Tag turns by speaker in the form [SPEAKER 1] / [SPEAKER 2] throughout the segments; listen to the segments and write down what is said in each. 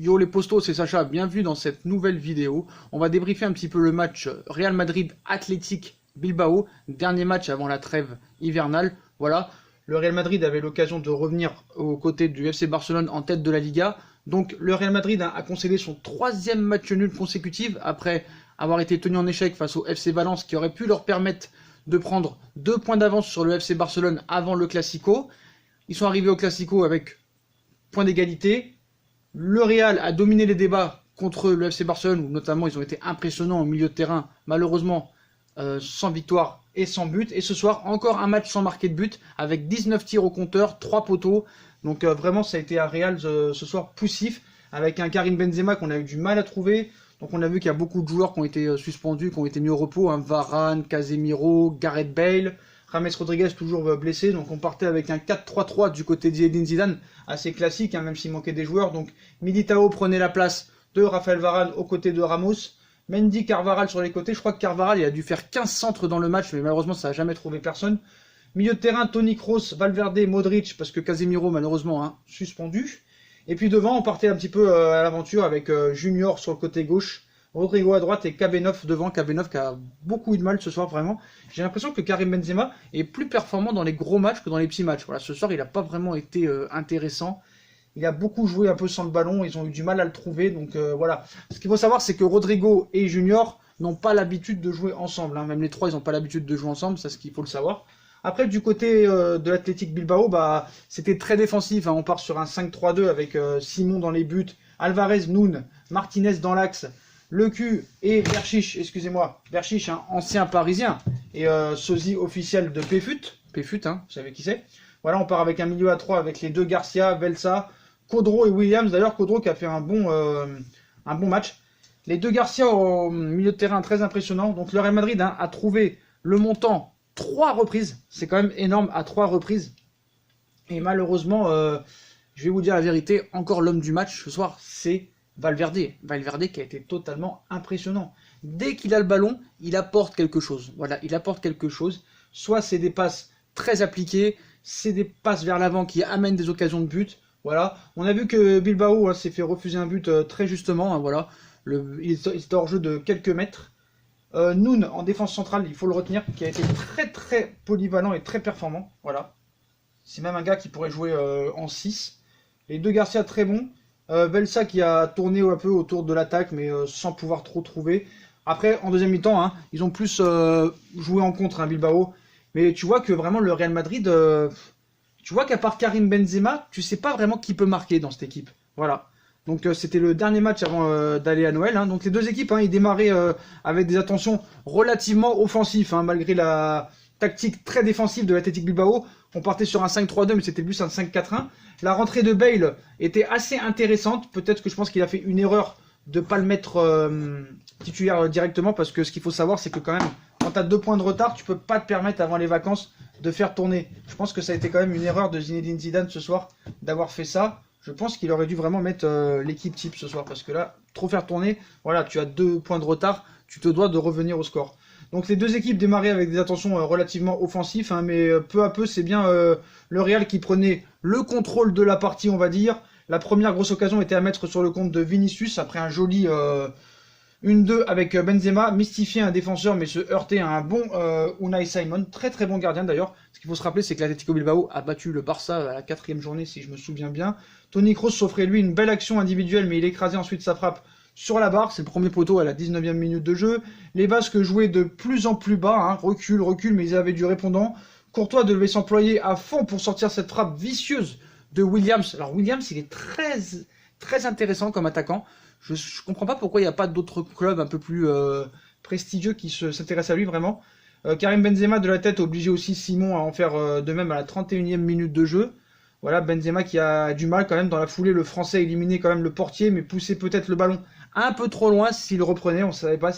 [SPEAKER 1] Yo les postos, c'est Sacha, bienvenue dans cette nouvelle vidéo. On va débriefer un petit peu le match Real Madrid-Athletic Bilbao, dernier match avant la trêve hivernale. Voilà, le Real Madrid avait l'occasion de revenir aux côtés du FC Barcelone en tête de la Liga. Donc le Real Madrid a concédé son troisième match nul consécutif après avoir été tenu en échec face au FC Valence qui aurait pu leur permettre de prendre 2 points d'avance sur le FC Barcelone avant le Classico. Ils sont arrivés au Classico avec point d'égalité. Le Real a dominé les débats contre le FC Barcelone, où notamment ils ont été impressionnants au milieu de terrain, malheureusement sans victoire et sans but. Et ce soir, encore un match sans marquer de but, avec 19 tirs au compteur, 3 poteaux. Donc vraiment, ça a été un Real ce soir poussif, avec un Karim Benzema qu'on a eu du mal à trouver. Donc on a vu qu'il y a beaucoup de joueurs qui ont été suspendus, qui ont été mis au repos, hein, Varane, Casemiro, Gareth Bale, James Rodriguez toujours blessé. Donc on partait avec un 4-3-3 du côté d'Zinedine Zidane, assez classique, hein, même s'il manquait des joueurs. Donc Militao prenait la place de Raphaël Varane aux côtés de Ramos. Mendy, Carvajal sur les côtés. Je crois que Carvajal il a dû faire 15 centres dans le match, mais malheureusement ça n'a jamais trouvé personne. Milieu de terrain, Toni Kroos, Valverde, Modric, parce que Casemiro malheureusement hein, suspendu. Et puis devant, on partait un petit peu à l'aventure avec Junior sur le côté gauche, Rodrigo à droite et Cabenov devant. Cabenov qui a beaucoup eu de mal ce soir, vraiment. J'ai l'impression que Karim Benzema est plus performant dans les gros matchs que dans les petits matchs. Voilà, ce soir, il n'a pas vraiment été intéressant. Il a beaucoup joué un peu sans le ballon, ils ont eu du mal à le trouver. Donc voilà. Ce qu'il faut savoir, c'est que Rodrigo et Junior n'ont pas l'habitude de jouer ensemble. Hein. Même les trois, ils n'ont pas l'habitude de jouer ensemble, c'est ce qu'il faut le savoir. Après, du côté de l'Athletic Bilbao, bah, c'était très défensif. Hein. On part sur un 5-3-2 avec Simon dans les buts, Alvarez, Noun, Martinez dans l'axe, Lecu et Berchiche, excusez-moi, Berchiche, hein, ancien parisien, et sosie officiel de Péfut, hein, vous savez qui c'est. Voilà, on part avec un milieu à 3 avec les deux Garcia, Velsa, Codro et Williams. D'ailleurs, Codro qui a fait un bon match. Les deux Garcia au milieu de terrain très impressionnant. Donc le Real Madrid hein, a trouvé le montant 3 reprises, c'est quand même énorme à 3 reprises. Et malheureusement, je vais vous dire la vérité, encore l'homme du match ce soir, c'est Valverde. Valverde qui a été totalement impressionnant. Dès qu'il a le ballon, il apporte quelque chose. Voilà, il apporte quelque chose. Soit c'est des passes très appliquées, c'est des passes vers l'avant qui amènent des occasions de but. Voilà, on a vu que Bilbao hein, s'est fait refuser un but très justement. Hein, voilà, il était hors jeu de quelques mètres. Noun en défense centrale, il faut le retenir, qui a été très polyvalent et très performant. Voilà, c'est même un gars qui pourrait jouer en 6. Les deux Garcia très bons. Velsa qui a tourné un peu autour de l'attaque, mais sans pouvoir trop trouver. Après, en deuxième mi-temps, hein, ils ont plus joué en contre, hein, Bilbao. Mais tu vois que vraiment le Real Madrid, tu vois qu'à part Karim Benzema, tu sais pas vraiment qui peut marquer dans cette équipe. Voilà. Donc c'était le dernier match avant d'aller à Noël. Hein. Donc les deux équipes, hein, ils démarraient avec des intentions relativement offensives, hein, malgré la tactique très défensive de l'Athletic Bilbao. On partait sur un 5-3-2, mais c'était plus un 5-4-1. La rentrée de Bale était assez intéressante. Peut-être que je pense qu'il a fait une erreur de ne pas le mettre titulaire directement, parce que ce qu'il faut savoir, c'est que quand même, quand tu as 2 points de retard, tu peux pas te permettre avant les vacances de faire tourner. Je pense que ça a été quand même une erreur de Zinedine Zidane ce soir d'avoir fait ça. Je pense qu'il aurait dû vraiment mettre l'équipe type ce soir, parce que là, trop faire tourner, voilà, tu as 2 points de retard, tu te dois de revenir au score. Donc les deux équipes démarraient avec des intentions relativement offensives, hein, mais peu à peu, c'est bien le Real qui prenait le contrôle de la partie, on va dire. La première grosse occasion était à mettre sur le compte de Vinicius, après un joli 1-2 avec Benzema, mystifier un défenseur, mais se heurter à un bon Unai Simon, très bon gardien d'ailleurs. Ce qu'il faut se rappeler, c'est que l'Atlético Bilbao a battu le Barça à la 4e journée, si je me souviens bien. Toni Kroos s'offrait lui une belle action individuelle, mais il écrasait ensuite sa frappe sur la barre. C'est le premier poteau à la 19e minute de jeu. Les Basques jouaient de plus en plus bas, hein, recul, mais ils avaient du répondant. Courtois devait s'employer à fond pour sortir cette frappe vicieuse de Williams. Alors Williams, il est très intéressant comme attaquant. Je comprends pas pourquoi il n'y a pas d'autres clubs un peu plus prestigieux qui s'intéressent à lui vraiment. Karim Benzema de la tête obligeait aussi Simon à en faire de même à la 31e minute de jeu. Voilà, Benzema qui a du mal quand même dans la foulée. Le Français éliminait quand même le portier, mais poussait peut-être le ballon un peu trop loin s'il le reprenait. On ne savait pas,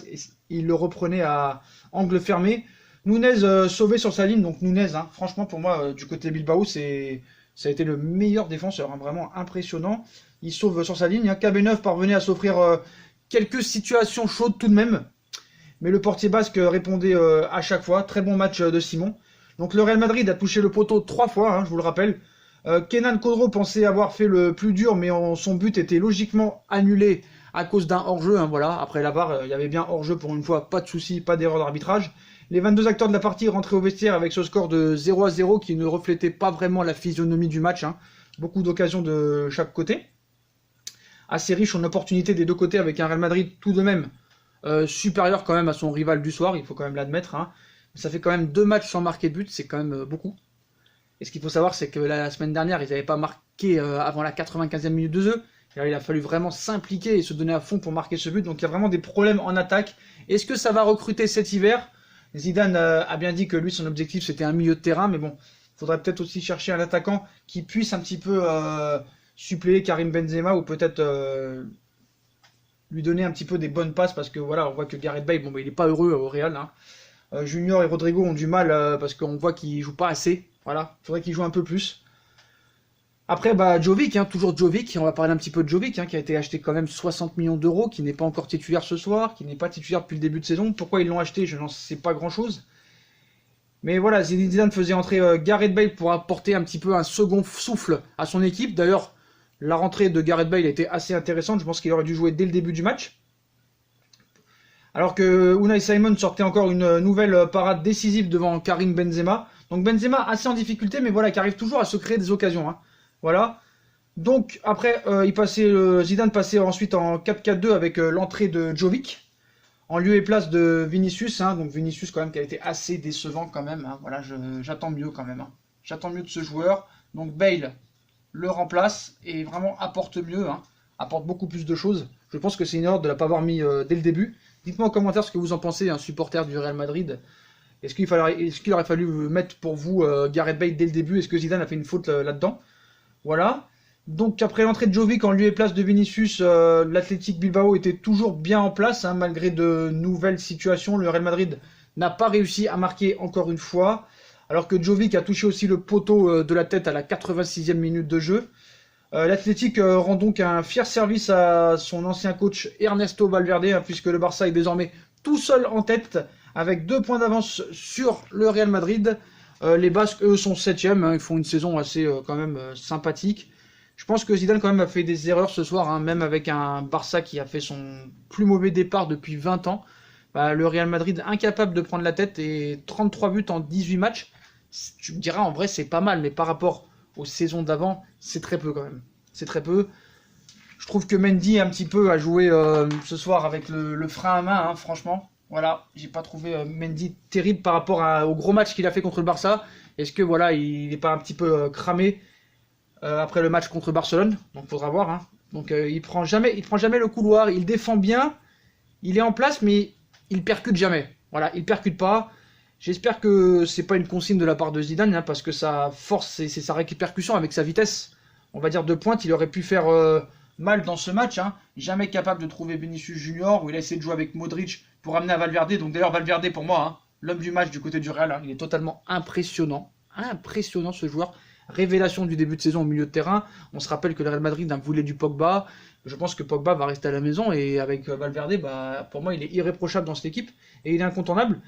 [SPEAKER 1] il le reprenait à angle fermé. Nunez sauvé sur sa ligne. Donc Nunez, hein, franchement pour moi, du côté Bilbao, ça a été le meilleur défenseur. Hein, vraiment impressionnant. Il sauve sur sa ligne. Hein. Cabenov parvenait à s'offrir quelques situations chaudes tout de même. Mais le portier basque répondait à chaque fois. Très bon match de Simon. Donc le Real Madrid a touché le poteau 3 fois, hein, je vous le rappelle. Kenan Kodro pensait avoir fait le plus dur, mais son but était logiquement annulé à cause d'un hors-jeu. Hein, voilà. Après la VAR, il y avait bien hors-jeu pour une fois, pas de souci, pas d'erreur d'arbitrage. Les 22 acteurs de la partie rentraient au vestiaire avec ce score de 0-0 qui ne reflétait pas vraiment la physionomie du match. Hein. Beaucoup d'occasions de chaque côté. Assez riche en opportunités des deux côtés avec un Real Madrid tout de même supérieur quand même à son rival du soir, il faut quand même l'admettre. Hein. Ça fait quand même 2 matchs sans marquer de but, c'est quand même beaucoup. Et ce qu'il faut savoir, c'est que la semaine dernière, ils n'avaient pas marqué avant la 95e minute de jeu. Alors, il a fallu vraiment s'impliquer et se donner à fond pour marquer ce but. Donc il y a vraiment des problèmes en attaque. Est-ce que ça va recruter cet hiver? Zidane a bien dit que lui, son objectif, c'était un milieu de terrain. Mais bon, il faudrait peut-être aussi chercher un attaquant qui puisse un petit peu suppléer Karim Benzema ou peut-être lui donner un petit peu des bonnes passes. Parce que voilà, on voit que Gareth Bale, bon, bah, il n'est pas heureux au Real. Hein. Junior et Rodrigo ont du mal parce qu'on voit qu'ils ne jouent pas assez. Voilà, il faudrait qu'ils jouent un peu plus. Après, bah, Jovic, hein, toujours Jovic, on va parler un petit peu de Jovic, hein, qui a été acheté quand même 60 millions d'euros, qui n'est pas encore titulaire ce soir, qui n'est pas titulaire depuis le début de saison. Pourquoi ils l'ont acheté, je n'en sais pas grand-chose. Mais voilà, Zidane faisait entrer Gareth Bale pour apporter un petit peu un second souffle à son équipe. D'ailleurs, la rentrée de Gareth Bale a été assez intéressante, je pense qu'il aurait dû jouer dès le début du match. Alors que Unai Simon sortait encore une nouvelle parade décisive devant Karim Benzema. Donc Benzema assez en difficulté, mais voilà, qui arrive toujours à se créer des occasions. Hein. Voilà. Donc après, Zidane passait ensuite en 4-4-2 avec l'entrée de Jovic, en lieu et place de Vinicius. Hein. Donc Vinicius quand même qui a été assez décevant quand même. Hein. Voilà, j'attends mieux quand même. Hein. J'attends mieux de ce joueur. Donc Bale le remplace et vraiment apporte mieux. Hein. Apporte beaucoup plus de choses. Je pense que c'est une erreur de ne pas avoir mis dès le début. Dites-moi en commentaire ce que vous en pensez, un supporter du Real Madrid. Est-ce qu'il aurait fallu mettre pour vous Gareth Bale dès le début? Est-ce que Zidane a fait une faute là-dedans? Voilà. Donc après l'entrée de Jovic en lieu et place de Vinicius, l'Athletic Bilbao était toujours bien en place, hein, malgré de nouvelles situations. Le Real Madrid n'a pas réussi à marquer encore une fois, alors que Jovic a touché aussi le poteau de la tête à la 86e minute de jeu. L'Athletic rend donc un fier service à son ancien coach Ernesto Valverde, hein, puisque le Barça est désormais tout seul en tête, avec 2 points d'avance sur le Real Madrid. Les Basques, eux, sont 7e, hein, ils font une saison assez quand même sympathique. Je pense que Zidane quand même a fait des erreurs ce soir, hein, même avec un Barça qui a fait son plus mauvais départ depuis 20 ans. Bah, le Real Madrid incapable de prendre la tête et 33 buts en 18 matchs. Tu me diras, en vrai, c'est pas mal, mais par rapport aux saisons d'avant, c'est très peu quand même. C'est très peu. Je trouve que Mendy un petit peu a joué ce soir avec le frein à main, hein, franchement. Voilà, j'ai pas trouvé Mendy terrible par rapport au gros match qu'il a fait contre le Barça. Est-ce que voilà, il n'est pas un petit peu cramé après le match contre Barcelone? Donc faudra voir. Hein. Donc il prend jamais le couloir, il défend bien, il est en place, mais il percute jamais. Voilà, il percute pas. J'espère que c'est pas une consigne de la part de Zidane, hein, parce que sa force, c'est sa répercussion avec sa vitesse. On va dire de pointe, il aurait pu faire mal dans ce match. Hein. Jamais capable de trouver Vinicius Junior, où il a essayé de jouer avec Modric pour amener à Valverde. Donc d'ailleurs, Valverde, pour moi, hein, l'homme du match du côté du Real, hein, il est totalement impressionnant. Impressionnant ce joueur. Révélation du début de saison au milieu de terrain. On se rappelle que le Real Madrid voulait du Pogba. Je pense que Pogba va rester à la maison. Et avec Valverde, bah, pour moi, il est irréprochable dans cette équipe. Et il est incontournable.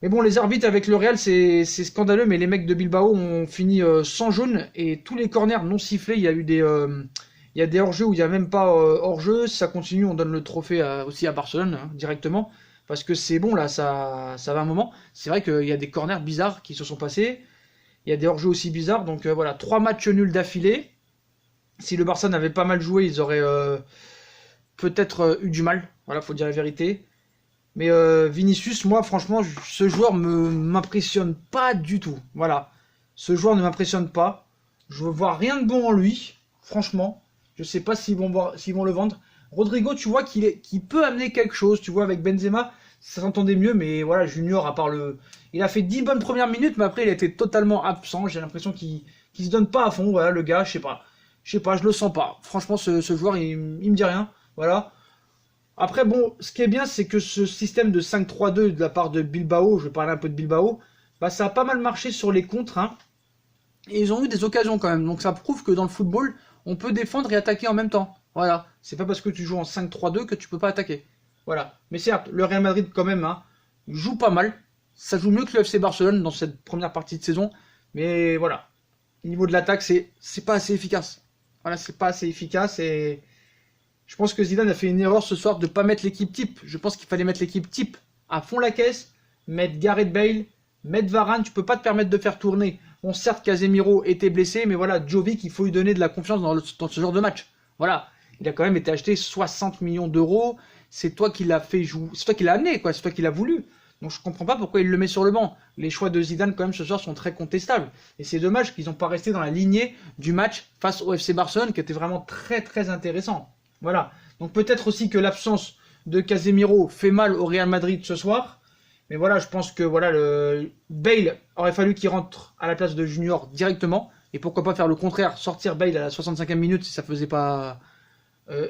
[SPEAKER 1] Mais bon, les arbitres avec le Real, c'est scandaleux, mais les mecs de Bilbao ont fini sans jaune, et tous les corners non sifflés, il y a eu il y a des hors-jeux où il n'y a même pas hors-jeu. Si ça continue, on donne le trophée aussi à Barcelone, hein, directement, parce que c'est bon, là, ça va un moment. C'est vrai qu'il y a des corners bizarres qui se sont passés, il y a des hors-jeux aussi bizarres, donc voilà, 3 matchs nuls d'affilée. Si le Barça n'avait pas mal joué, ils auraient peut-être eu du mal, voilà, faut dire la vérité. Mais Vinicius, moi, franchement, ce joueur m'impressionne pas du tout. Voilà. Ce joueur ne m'impressionne pas. Je ne vois rien de bon en lui. Franchement. Je sais pas s'ils vont le vendre. Rodrigo, tu vois qu'il peut amener quelque chose. Tu vois, avec Benzema, ça s'entendait mieux. Mais voilà, Junior, à part il a fait 10 bonnes premières minutes, mais après, il a été totalement absent. J'ai l'impression qu'il se donne pas à fond. Voilà, le gars, je sais pas. Je le sens pas. Franchement, ce joueur, il me dit rien. Voilà. Après, bon, ce qui est bien, c'est que ce système de 5-3-2 de la part de Bilbao, je vais parler un peu de Bilbao, bah, ça a pas mal marché sur les contres, hein, et ils ont eu des occasions quand même. Donc ça prouve que dans le football, on peut défendre et attaquer en même temps. Voilà, c'est pas parce que tu joues en 5-3-2 que tu peux pas attaquer. Voilà, mais certes, le Real Madrid quand même, hein, joue pas mal. Ça joue mieux que le FC Barcelone dans cette première partie de saison, mais voilà. au niveau de l'attaque, c'est pas assez efficace. Voilà, c'est pas assez efficace et je pense que Zidane a fait une erreur ce soir de ne pas mettre l'équipe type. Je pense qu'il fallait mettre l'équipe type à fond la caisse, mettre Gareth Bale, mettre Varane. Tu peux pas te permettre de faire tourner. Bon, certes, Casemiro était blessé, mais voilà, Jovic, il faut lui donner de la confiance dans ce genre de match. Voilà, il a quand même été acheté 60 millions d'euros. C'est toi qui l'as fait jouer, c'est toi qui l'as amené, quoi. C'est toi qui l'as voulu. Donc je comprends pas pourquoi il le met sur le banc. Les choix de Zidane quand même ce soir sont très contestables. Et c'est dommage qu'ils n'ont pas resté dans la lignée du match face au FC Barcelone qui était vraiment très très intéressant. Voilà. Donc peut-être aussi que l'absence de Casemiro fait mal au Real Madrid ce soir. Mais voilà, je pense que voilà, le Bale aurait fallu qu'il rentre à la place de Junior directement. Et pourquoi pas faire le contraire, sortir Bale à la 65e minute si ça faisait pas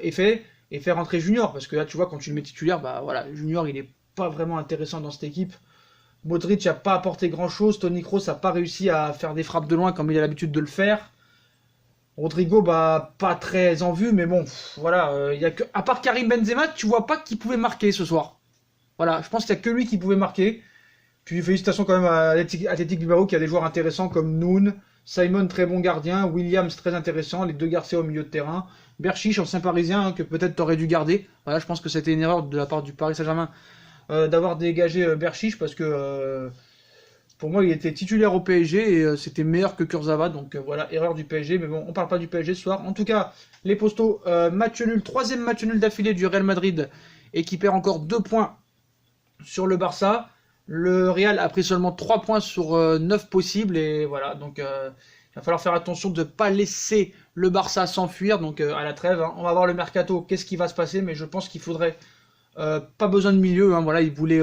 [SPEAKER 1] effet. Et faire rentrer Junior. Parce que là, tu vois, quand tu le mets titulaire, bah voilà, Junior, il est pas vraiment intéressant dans cette équipe. Modric n'a pas apporté grand-chose. Toni Kroos n'a pas réussi à faire des frappes de loin comme il a l'habitude de le faire. Rodrigo, bah, pas très en vue, mais bon, voilà, y a que, à part Karim Benzema, tu vois pas qui pouvait marquer ce soir. Voilà, je pense qu'il n'y a que lui qui pouvait marquer. Puis félicitations quand même à Athletic Bilbao qui a des joueurs intéressants comme Noun, Simon, très bon gardien, Williams, très intéressant, les deux Garcia au milieu de terrain, Berchiche, ancien parisien, hein, que peut-être t'aurais dû garder. Voilà, je pense que c'était une erreur de la part du Paris Saint-Germain d'avoir dégagé Berchiche parce que pour moi il était titulaire au PSG et c'était meilleur que Kurzawa, donc voilà, erreur du PSG, mais bon, on parle pas du PSG ce soir. En tout cas, les Postos, match nul, troisième match nul d'affilée du Real Madrid et qui perd encore 2 points sur le Barça. Le Real a pris seulement 3 points sur 9 possibles et voilà, donc il va falloir faire attention de ne pas laisser le Barça s'enfuir, donc à la trêve, hein. On va voir le mercato, qu'est-ce qui va se passer, mais je pense qu'il faudrait pas besoin de milieu, hein. Voilà, il voulait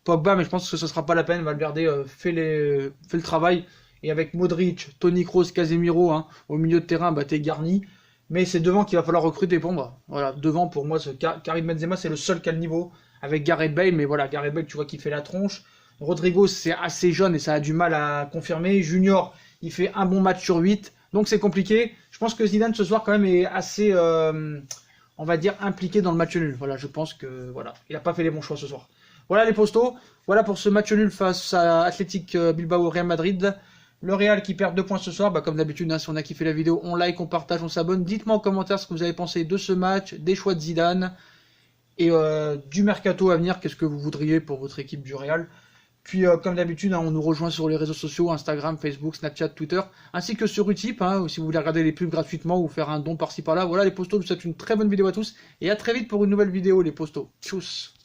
[SPEAKER 1] Pogba, mais je pense que ce sera pas la peine. Valverde fait le travail, et avec Modric, Toni Kroos, Casemiro, hein, au milieu de terrain, bah, t'es garni. Mais c'est devant qu'il va falloir recruter pour moi. Voilà, devant pour moi, Karim Benzema, c'est le seul qui a le niveau avec Gareth Bale, mais voilà, Gareth Bale, tu vois qu'il fait la tronche. Rodrigo, c'est assez jeune et ça a du mal à confirmer. Junior, il fait un bon match sur 8, donc c'est compliqué. Je pense que Zidane ce soir quand même est assez, on va dire, impliqué dans le match nul. Voilà, je pense que voilà, il n'a pas fait les bons choix ce soir. Voilà les postos, voilà pour ce match nul face à Athletic Bilbao Real Madrid. Le Real qui perd 2 points ce soir, bah comme d'habitude, hein, si on a kiffé la vidéo, on like, on partage, on s'abonne. Dites-moi en commentaire ce que vous avez pensé de ce match, des choix de Zidane et du mercato à venir, qu'est-ce que vous voudriez pour votre équipe du Real. Puis comme d'habitude, hein, on nous rejoint sur les réseaux sociaux, Instagram, Facebook, Snapchat, Twitter, ainsi que sur Utip, hein, si vous voulez regarder les pubs gratuitement ou faire un don par-ci par-là. Voilà les postos, je vous souhaite une très bonne vidéo à tous, et à très vite pour une nouvelle vidéo les postos. Tchuss.